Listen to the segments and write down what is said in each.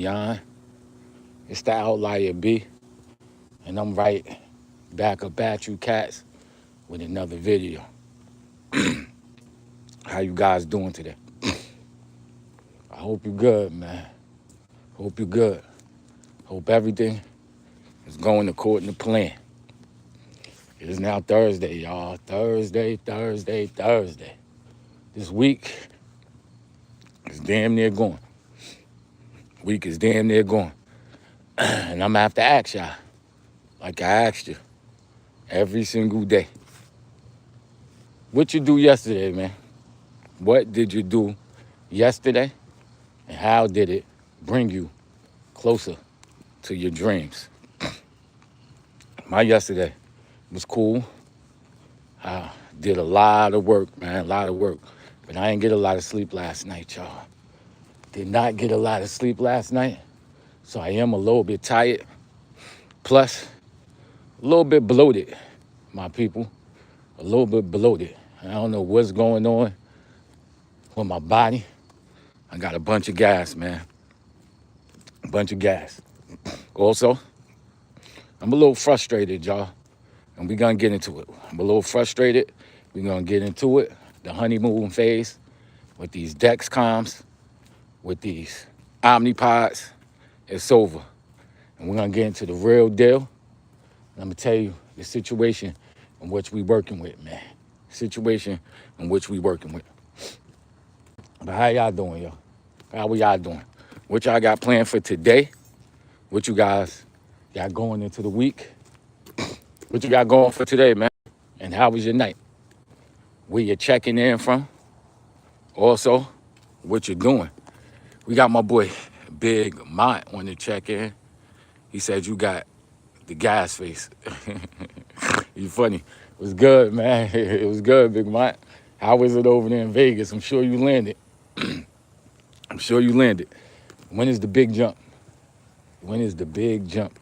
beyond. It's the Outlier B, and I'm right back up at you cats with another video. How you guys doing today? I hope you're good, man. Hope you're good. Hope everything is going according to plan. It is now Thursday, y'all. Thursday. This week is damn near gone. And I'm gonna have to ask y'all, like I asked you, every single day. What you do yesterday, man? What did you do yesterday? And how did it bring you closer to your dreams? My yesterday was cool. I did a lot of work, man, a lot of work. But I didn't get a lot of sleep last night, y'all. Did not get a lot of sleep last night. So I am a little bit tired. Plus, a little bit bloated, my people. A little bit bloated. I don't know what's going on with my body. I got a bunch of gas, man. A bunch of gas. Also, I'm a little frustrated, y'all. And we're going to get into it. I'm a little frustrated. We're going to get into it. The honeymoon phase with these Dexcoms, with these Omnipods, it's over. And we're going to get into the real deal. And I'm going to tell you the situation in which we working with, man. Situation in which we working with. But how y'all doing, yo? How y'all doing? What y'all got planned for today? What you guys got going into the week? What you got going for today, man? And how was your night? Where you checking in from? Also, what you doing? We got my boy Big Mont on the check-in. He said you got the gas face. You funny. It was good, man. It was good, Big Mont. How was it over there in Vegas? I'm sure you landed. I'm sure you landed. When is the big jump? When is the big jump?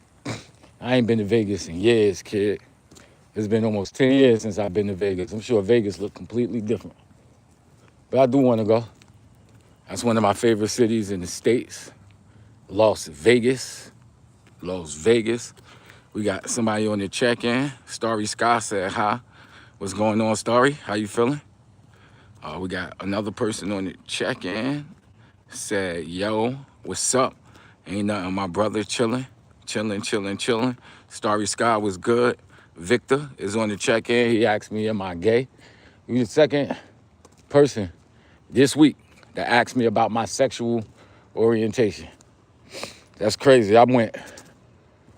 I ain't been to Vegas in years, kid. It's been almost 10 years since I've been to Vegas. I'm sure Vegas looked completely different. But I do want to go. That's one of my favorite cities in the States. Las Vegas. Las Vegas. We got somebody on the check-in. Starry Scott said hi. What's going on, Starry? How you feeling? We got another person on the check-in. Said, yo, what's up? Ain't nothing, my brother, chilling. Starry Scott was good. Victor is on the check-in. He asked me, am I gay? You the second person this week that asked me about my sexual orientation. That's crazy. I went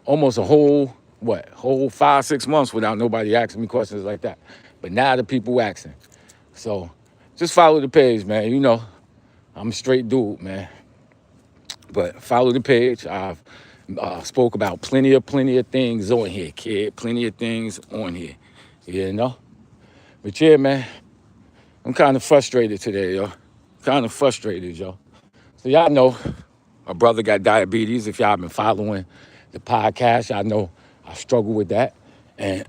almost a whole 5-6 months without nobody asking me questions like that. But now the people asking. So just follow the page, man. You know, I'm a straight dude, man. But follow the page. I've spoke about plenty of things on here, kid. Plenty of things on here, you know? But yeah, man, I'm kind of frustrated today, yo. So y'all know my brother got diabetes. If y'all been following the podcast, y'all know I struggle with that. And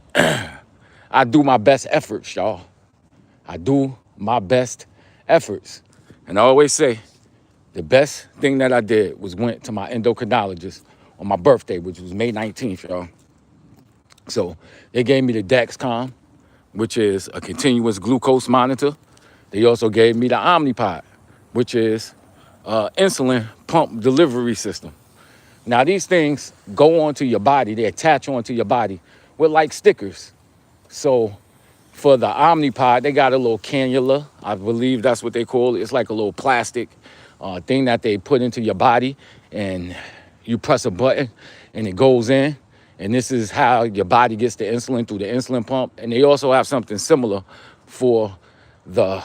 I do my best efforts, y'all. I do my best efforts. And I always say, the best thing that I did was went to my endocrinologist on my birthday, which was May 19th, y'all. So they gave me the Dexcom, which is a continuous glucose monitor. They also gave me the Omnipod, which is insulin pump delivery system. Now, these things go onto your body. They attach onto your body with like stickers. So for the Omnipod, they got a little cannula. I believe that's what they call it. It's like a little plastic thing that they put into your body, and you press a button and it goes in. And this is how your body gets the insulin through the insulin pump. And they also have something similar for the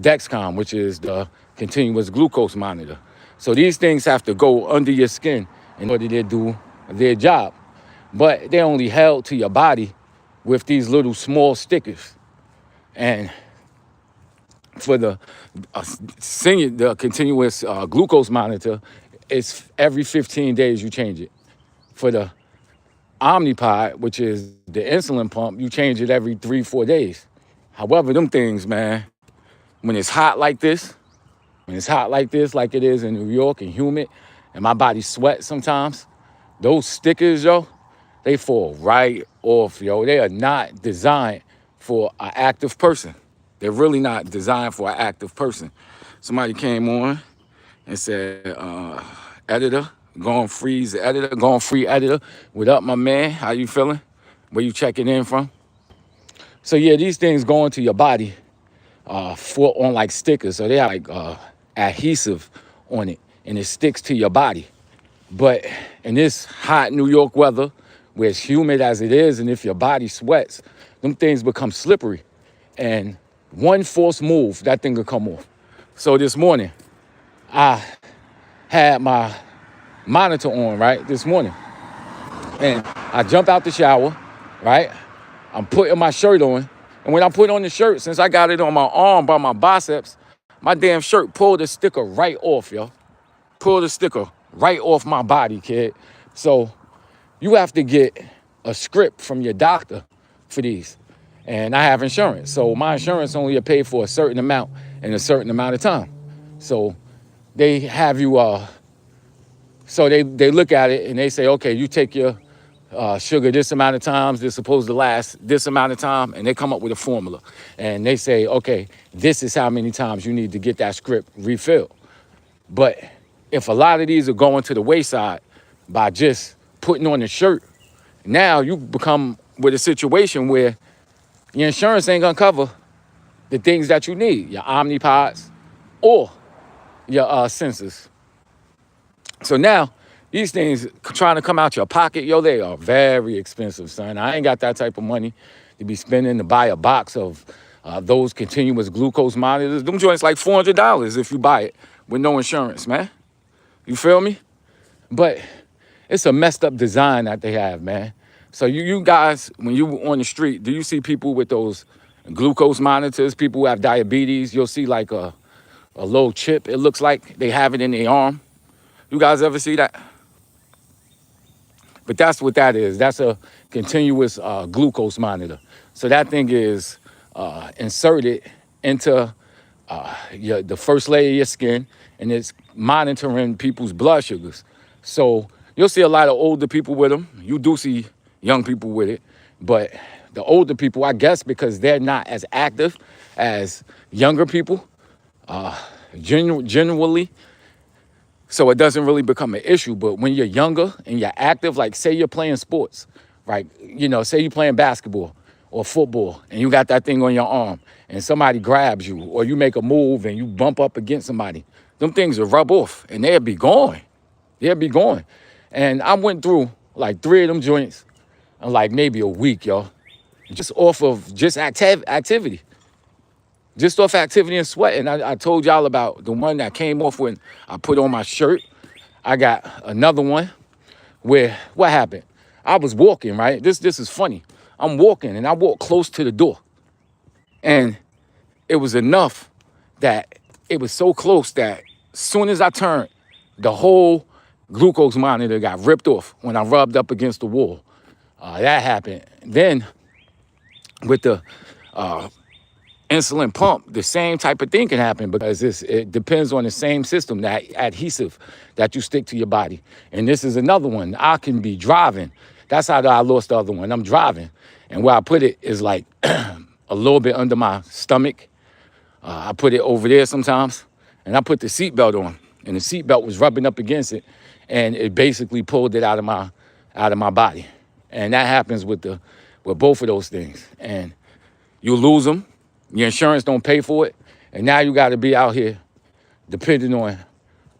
Dexcom, which is the continuous glucose monitor. So these things have to go under your skin in order to do their job. But they're only held to your body with these little small stickers. And for the continuous glucose monitor, it's every 15 days you change it. For the Omnipod, which is the insulin pump, you change it every 3-4 days. However, them things, man, when it's hot like this, like it is in New York and humid, and my body sweats sometimes, those stickers, yo, they fall right off, yo. They are not designed for an active person. They're really not designed for an active person. Somebody came on and said, editor, going freeze the editor, going free editor. What up, my man? How you feeling? Where you checking in from? So yeah, these things go into your body on like stickers. So they have like adhesive on it, and it sticks to your body. But in this hot New York weather, where it's humid as it is, and if your body sweats, them things become slippery. And one false move, that thing will come off. So this morning, I had my monitor on, right, this morning. And I jump out the shower, right? I'm putting my shirt on. And when I put on the shirt, since I got it on my arm by my biceps, my damn shirt pulled the sticker right off, yo. Pulled the sticker right off my body, kid. So you have to get a script from your doctor for these. And I have insurance. So my insurance only paid for a certain amount in a certain amount of time. So they have you, so they look at it and they say, okay, you take your sugar this amount of times, they're supposed to last this amount of time, and they come up with a formula. And they say, okay, this is how many times you need to get that script refilled. But if a lot of these are going to the wayside by just putting on the shirt, now you become with a situation where your insurance ain't gonna cover the things that you need, your Omnipods or your sensors. So now these things trying to come out your pocket, yo, they are very expensive, son. I ain't got that type of money to be spending to buy a box of those continuous glucose monitors. Them joints like $400 if you buy it with no insurance, man. You feel me? But it's a messed up design that they have, man. So you guys, when you on the street, do you see people with those glucose monitors, people who have diabetes? You'll see like a little chip. It looks like they have it in their arm. You guys ever see that? But that's what that is. That's a continuous glucose monitor. So that thing is inserted into the first layer of your skin, and it's monitoring people's blood sugars. So you'll see a lot of older people with them. You do see young people with it, but the older people, I guess, because they're not as active as younger people, generally. So it doesn't really become an issue. But when you're younger and you're active, like say you're playing sports, right? You know, say you're playing basketball or football and you got that thing on your arm and somebody grabs you or you make a move and you bump up against somebody, them things will rub off and they'll be gone. They'll be gone. And I went through like 3 of them joints in like maybe a week, y'all. Just off of just activity. Just off activity and sweat. And I told y'all about the one that came off when I put on my shirt. I got another one where, what happened? I was walking, right? This is funny. I'm walking and I walk close to the door. And it was enough that it was so close that as soon as I turned, the whole glucose monitor got ripped off when I rubbed up against the wall. That happened. Then with the insulin pump, the same type of thing can happen because it depends on the same system, that adhesive that you stick to your body. And this is another one. I can be driving. That's how I lost the other one. I'm driving. And where I put it is like a little bit under my stomach. I put it over there sometimes. And I put the seatbelt on. And the seatbelt was rubbing up against it. And it basically pulled it out of my body. And that happens with both of those things. And you lose them. Your insurance don't pay for it. And now you got to be out here depending on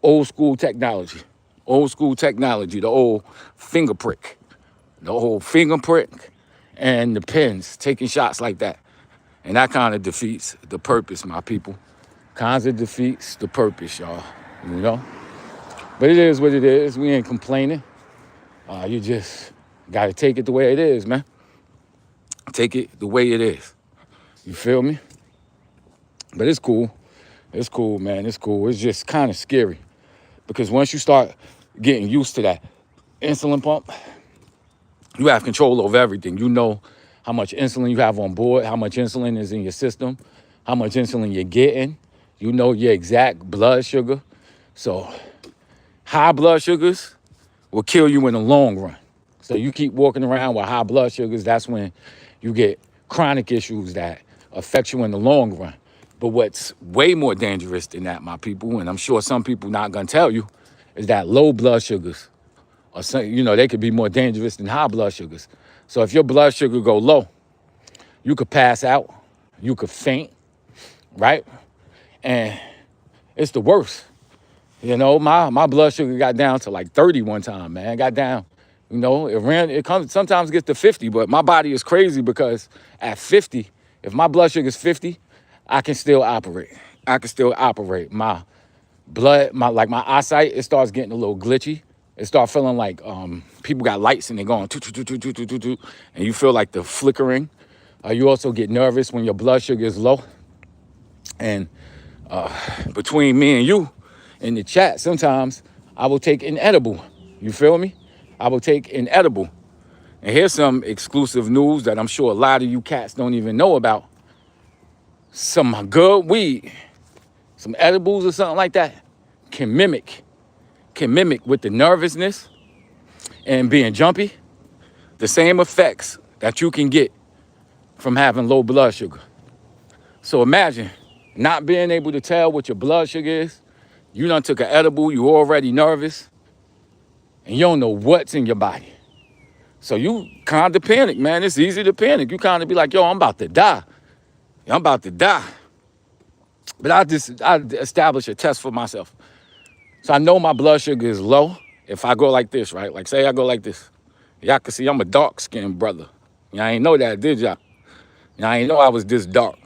old school technology. Old school technology, the old finger prick. The old finger prick and the pins, taking shots like that. And that kind of defeats the purpose, my people. Kinds of defeats the purpose, y'all. You know? But it is what it is. We ain't complaining. You just got to take it the way it is, man. Take it the way it is. You feel me? But it's cool. It's cool, man. It's cool. It's just kind of scary. Because once you start getting used to that insulin pump, you have control over everything. You know how much insulin you have on board, how much insulin is in your system, how much insulin you're getting. You know your exact blood sugar. So high blood sugars will kill you in the long run. So you keep walking around with high blood sugars, that's when you get chronic issues that affect you in the long run. But what's way more dangerous than that, my people, and I'm sure some people not gonna tell you, is that low blood sugars, or some, they could be more dangerous than high blood sugars. So if your blood sugar go low, you could pass out, you could faint, right? And it's the worst. My blood sugar got down to like 30 one time, man. Got down, sometimes gets to 50, but my body is crazy because at 50, if my blood sugar is 50, I can still operate. My blood, my eyesight, it starts getting a little glitchy. It starts feeling like people got lights and they're going and you feel like the flickering. You also get nervous when your blood sugar is low. And between me and you in the chat, sometimes I will take an edible. You feel me? I will take an edible. And here's some exclusive news that I'm sure a lot of you cats don't even know about. Some good weed, some edibles or something like that can mimic with the nervousness and being jumpy, the same effects that you can get from having low blood sugar. So imagine not being able to tell what your blood sugar is. You done took an edible, you already nervous, and you don't know what's in your body. So you kind of panic, man. It's easy to panic. You kind of be like, yo, I'm about to die. I'm about to die. But I established a test for myself. So I know my blood sugar is low if I go like this, right? Like say I go like this. Y'all can see I'm a dark-skinned brother. Y'all ain't know that, did y'all? Y'all ain't know I was this dark.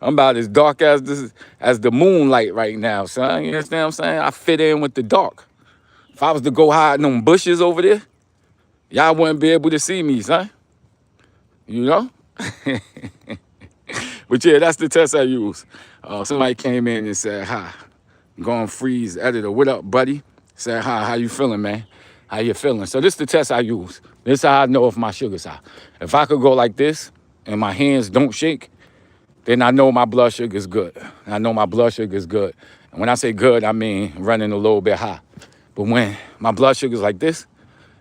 I'm about as dark as the moonlight right now, son. You understand what I'm saying? I fit in with the dark. If I was to go hide in them bushes over there, y'all wouldn't be able to see me, son. You know? But yeah, that's the test I use. Somebody came in and said, hi. Going freeze editor. What up, buddy? Said, hi, how you feeling, man? How you feeling? So this is the test I use. This is how I know if my sugar's high. If I could go like this and my hands don't shake, then I know my blood sugar is good. I know my blood sugar is good. And when I say good, I mean running a little bit high. But when my blood sugar is like this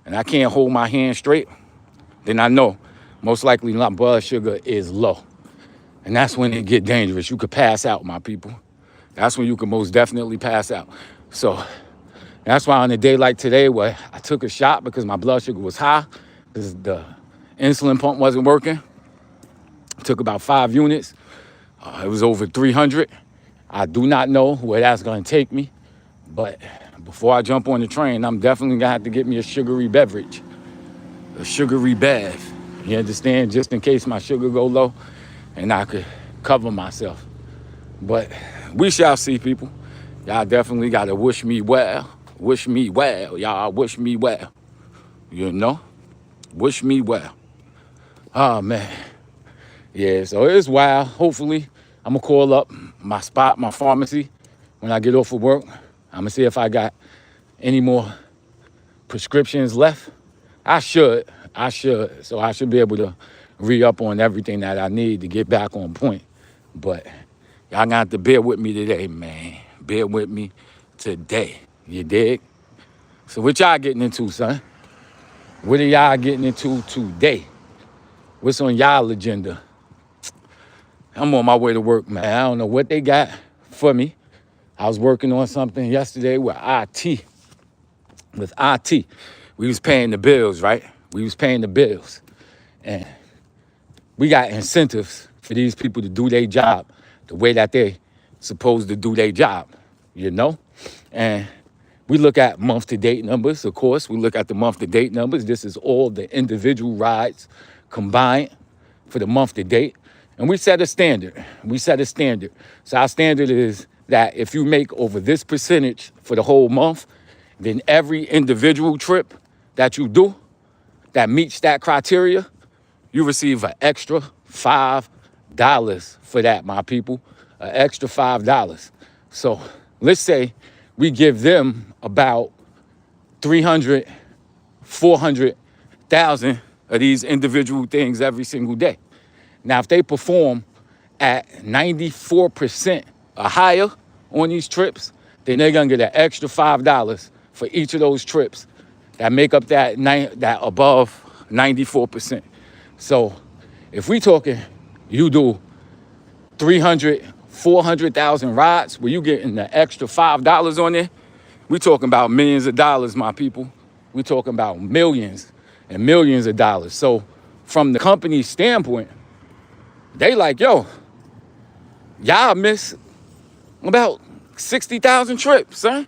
and I can't hold my hand straight, then I know most likely my blood sugar is low. And that's when it get dangerous. You could pass out, my people. That's when you can most definitely pass out. So that's why on a day like today where I took a shot because my blood sugar was high, because the insulin pump wasn't working, took about 5 units. It was over 300. I do not know where that's going to take me. But before I jump on the train, I'm definitely going to have to get me a sugary beverage, a sugary bev. You understand? Just in case my sugar go low and I could cover myself. But we shall see, people. Y'all definitely got to wish me well. Wish me well. Y'all wish me well. You know? Wish me well. Oh, man. Yeah, so it's wild. Hopefully, I'm going to call up my spot, my pharmacy, when I get off of work. I'm going to see if I got any more prescriptions left. I should. So I should be able to re-up on everything that I need to get back on point. But y'all got to bear with me today, man. Bear with me today. You dig? So what y'all getting into, son? What are y'all getting into today? What's on y'all agenda? I'm on my way to work, man. I don't know what they got for me. I was working on something yesterday with IT. We was paying the bills, right? We was paying the bills. And we got incentives for these people to do their job the way that they supposed to do their job, you know? And we look at month-to-date numbers, of course. We look at the month-to-date numbers. This is all the individual rides combined for the month-to-date. And we set a standard. So our standard is that if you make over this percentage for the whole month, then every individual trip that you do that meets that criteria, you receive an extra $5 for that, my people. An extra $5. So let's say we give them about 300, 400,000 of these individual things every single day. Now, if they perform at 94% or higher on these trips, then they're gonna get an extra $5 for each of those trips that make up that above 94%. So if we talking, you do 300, 400,000 rides where you getting the extra $5 on there, we talking about millions of dollars, my people. We talking about millions and millions of dollars. So from the company's standpoint, they like, yo, y'all miss about 60,000 trips, son.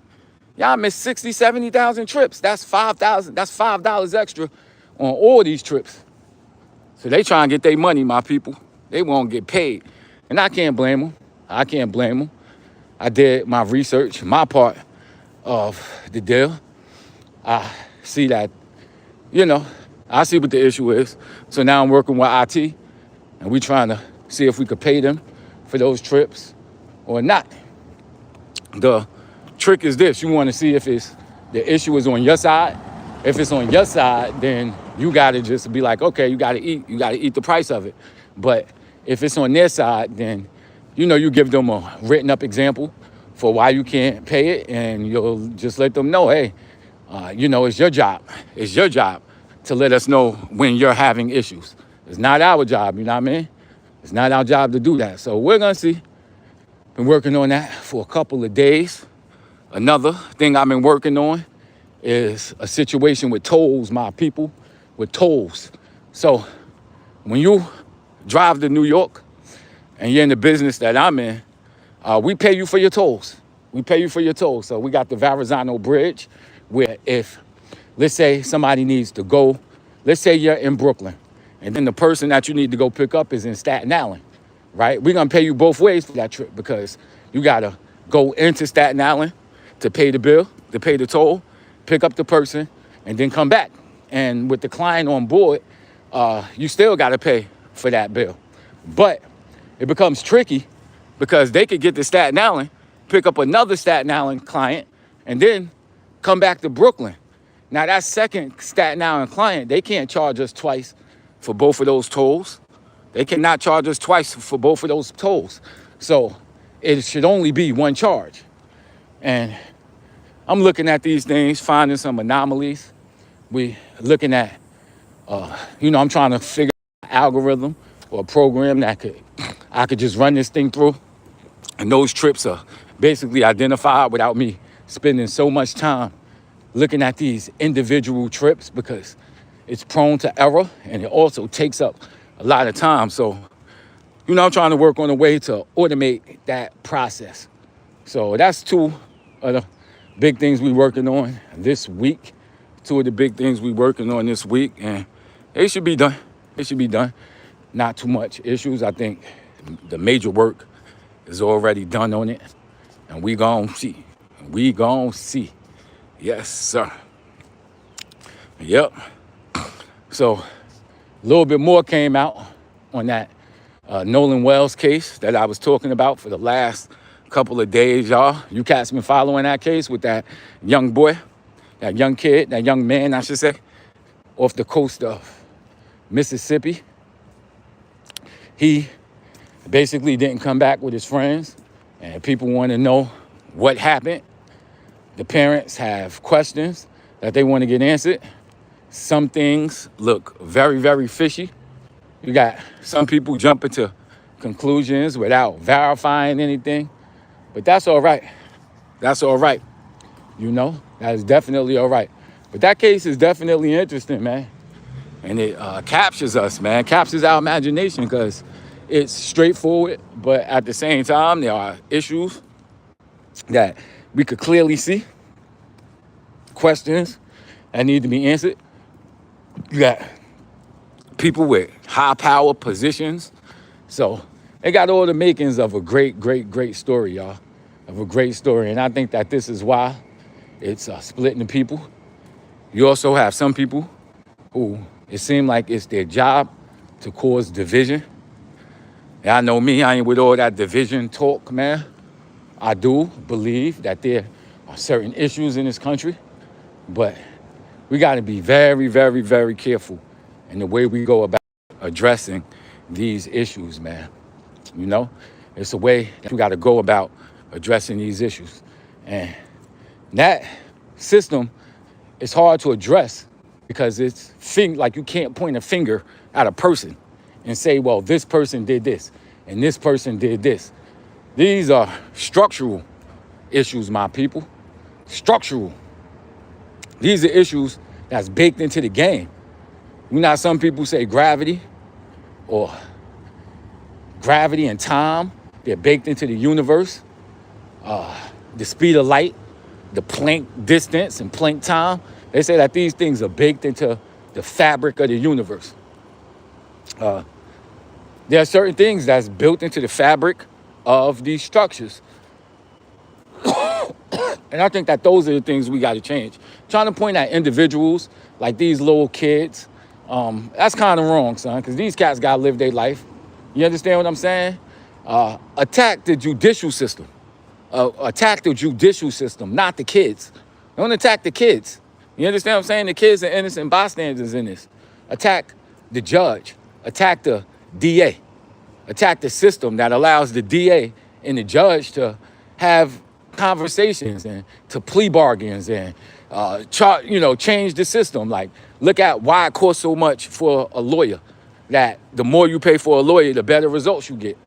Y'all miss 60, 70,000 trips. That's 5,000. That's $5 extra on all these trips. So they try and get their money, my people. They won't get paid. And I can't blame them. I can't blame them. I did my research, my part of the deal. I see that, I see what the issue is. So now I'm working with IT, and we trying to see if we could pay them for those trips or not. The trick is this: you want to see if the issue is on your side. If it's on your side, then you got to just be like, okay, you got to eat the price of it. But if it's on their side, then you give them a written up example for why you can't pay it, and you'll just let them know, hey, it's your job. It's your job to let us know when you're having issues. It's not our job, you know what I mean? It's not our job to do that. So we're gonna see. Been working on that for a couple of days. Another thing I've been working on is a situation with tolls, my people, with tolls. So when you drive to New York and you're in the business that I'm in, we pay you for your tolls. We pay you for your tolls. So we got the Verrazano Bridge where if, let's say somebody needs to go, let's say you're in Brooklyn and then the person that you need to go pick up is in Staten Island, right? We're gonna pay you both ways for that trip because you gotta go into Staten Island to pay the bill, to pay the toll, pick up the person, and then come back. And with the client on board, you still gotta pay for that bill. But it becomes tricky because they could get to Staten Island, pick up another Staten Island client, and then come back to Brooklyn. Now that second Staten Island client, they can't charge us twice for both of those tolls. They cannot charge us twice for both of those tolls. So it should only be one charge. And I'm looking at these things, finding some anomalies. We looking at, I'm trying to figure out an algorithm or a program that I could just run this thing through. And those trips are basically identified without me spending so much time looking at these individual trips because it's prone to error and it also takes up a lot of time. So, I'm trying to work on a way to automate that process. So that's two of the big things we're working on this week. Two of the big things we're working on this week, and it should be done. It should be done. Not too much issues. I think the major work is already done on it, and we gon' see. We gon' see. Yes, sir. Yep. So a little bit more came out on that Nolan Wells case that I was talking about for the last couple of days, y'all. You cats been following that case with that young boy, that young kid, that young man, I should say, off the coast of Mississippi. He basically didn't come back with his friends, and people want to know what happened. The parents have questions that they want to get answered. Some things look very, very fishy. You got some people jumping to conclusions without verifying anything, but that's all right. That's all right. That is definitely all right. But that case is definitely interesting, man. And it captures us, man. Captures our imagination because it's straightforward, but at the same time, there are issues that we could clearly see, questions that need to be answered. You got people with high power positions. So they got all the makings of a great, great, great story, y'all. Of a great story. And I think that this is why it's splitting the people. You also have some people who it seems like it's their job to cause division. And I know me, I ain't with all that division talk, man. I do believe that there are certain issues in this country, but we got to be very, very, very careful in the way we go about addressing these issues, man. It's a way that we got to go about addressing these issues. And that system is hard to address because it's like you can't point a finger at a person and say, well, this person did this and this person did this. These are structural issues, my people. Structural. These are issues that's baked into the game. You know how some people say gravity and time, they're baked into the universe. The speed of light, the Planck distance and Planck time. They say that these things are baked into the fabric of the universe. There are certain things that's built into the fabric of these structures. And I think that those are the things we got to change. Trying to point at individuals like these little kids, that's kind of wrong, son, because these cats got to live their life. You understand what I'm saying? Attack the judicial system. Attack the judicial system, not the kids. Don't attack the kids. You understand what I'm saying? The kids are innocent bystanders in this. Attack the judge. Attack the DA. Attack the system that allows the DA and the judge to have conversations and to plea bargains and change the system. Like, look at why it costs so much for a lawyer. That the more you pay for a lawyer, the better results you get.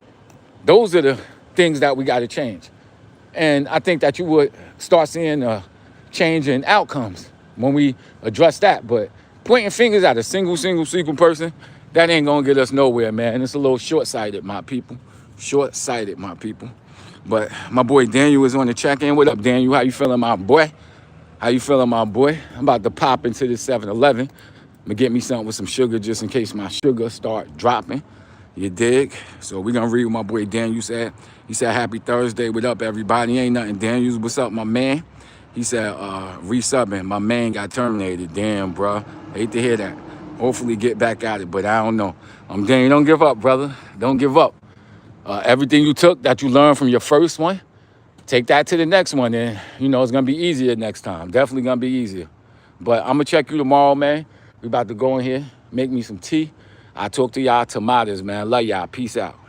Those are the things that we got to change. And I think that you would start seeing a change in outcomes when we address that. But pointing fingers at a single person, that ain't gonna get us nowhere, man. It's a little short-sighted, my people. Short-sighted, my people. But my boy Daniel is on the check-in. What up, Daniel? How you feeling, my boy? How you feeling, my boy? I'm about to pop into this 7-Eleven. I'm gonna get me something with some sugar just in case my sugar start dropping. You dig? So we're gonna read what my boy Daniel said. He said, happy Thursday. What up, everybody? Ain't nothing. Daniel, what's up, my man? He said, resubbing. My man got terminated. Damn, bro. Hate to hear that. Hopefully get back at it, but I don't know. Daniel, don't give up, brother. Don't give up. Everything you took that you learned from your first one, take that to the next one, and it's gonna be easier next time. Definitely gonna be easier. But I'm gonna check you tomorrow, man. We about to go in here, make me some tea. I talk to y'all tomatoes, man. Love y'all. Peace out.